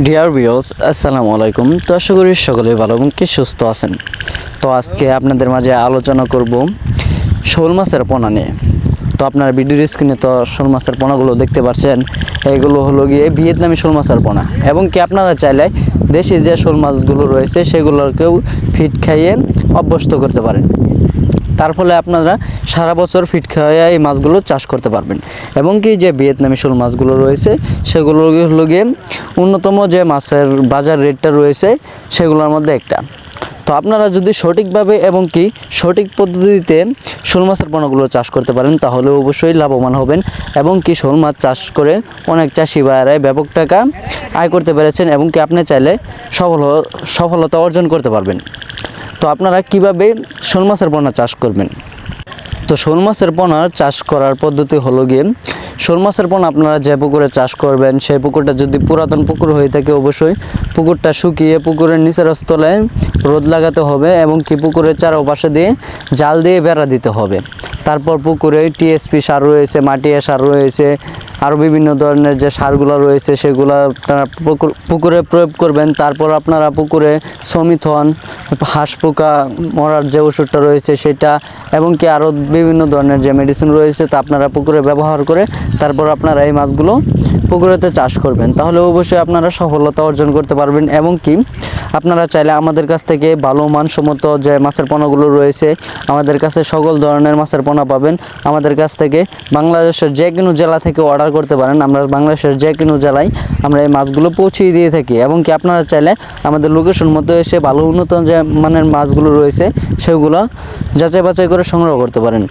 Dear viewers আসসালামু আলাইকুম। তো আশা করি সকলেই ভালো এবং কি সুস্থ আছেন। তো আজকে আপনাদের মাঝে আলোচনা করব শোল মাছের পোনা নিয়ে। তো আপনার ভিডিওর স্ক্রিনে তো শোল মাছের পোনাগুলো দেখতে পাচ্ছেন, এগুলো হলো গিয়ে ভিয়েতনামি শোল মাছের পোনা, এবং কি আপনারা চাইলে দেশি যে শোল মাছগুলো রয়েছে সেগুলোকেও ফিড খাইয়ে অভ্যস্ত করতে পারেন। তার ফলে আপনারা সারা বছর ফিড খাওয়াইয়া এই মাছগুলো চাষ করতে পারবেন। এবং কি যে ভিয়েতনামি শোল মাছগুলো রয়েছে সেগুলো হলো গিয়ে অন্যতম যে মাছের বাজার রেটটা রয়েছে সেগুলোর মধ্যে একটা। তো আপনারা যদি সঠিকভাবে এবং কি সঠিক পদ্ধতিতে শোল মাছের পোনাগুলো চাষ করতে পারেন তাহলে অবশ্যই লাভবান হবেন। এবং কি শোল মাছ চাষ করে অনেক চাষি ভাইয়েরাই ব্যাপক টাকা আয় করতে পেরেছেন, এবং কি আপনি চাইলে সফলতা অর্জন করতে পারবেন। তো আপনারা কিভাবে শোল মাছের পোনা চাষ করবেন? তো শোল মাছের পোনা চাষ করার পদ্ধতি হলো গিয়ে, শোল মাছের পোনা আপনারা যে পুকুরে চাষ করবেন সেই পুকুরটা যদি পুরাতন পুকুর হয়ে থাকে অবশ্যই পুকুরটা শুকিয়ে পুকুরের নিচের স্থলে রোদ লাগাতে হবে, এবং কি পুকুরের চারপাশে দিয়ে জাল দিয়ে বেড়া দিতে হবে। তারপর পুকুরে টিএসপি সার রয়েছে, মাটি সার রয়েছে, আরও বিভিন্ন ধরনের যে সারগুলো রয়েছে সেগুলো আপনারা পুকুরে প্রয়োগ করবেন। তারপর আপনারা পুকুরে সমিথন, হাঁস পোকা মরার যে ওষুধটা রয়েছে সেটা, এবং কি আরও বিভিন্ন ধরনের যে মেডিসিন রয়েছে তা আপনারা পুকুরে ব্যবহার করে তারপর আপনারা এই মাছগুলো পুকুরেতে চাষ করবেন। তাহলে অবশ্যই আপনারা সফলতা অর্জন করতে পারবেন। এবং কি আপনারা চাইলে আমাদের কাছ থেকে ভালো মানসম্মত যে মাছের পোনাগুলো রয়েছে, আমাদের কাছে সকল ধরনের মাছের পোনা পাবেন। আমাদের কাছ থেকে বাংলাদেশের যে কোনো জেলা থেকে অর্ডার করতে পারেন, আমরা বাংলাদেশের যে কোনো জেলায় আমরা এই মাছগুলো পৌঁছিয়ে দিয়ে থাকি। এবং কি আপনারা চাইলে আমাদের লোকেশন মতো এসে ভালো উন্নত যে মানের মাছগুলো রয়েছে সেগুলো যাচাই বাছাই করে সংগ্রহ করতে পারেন।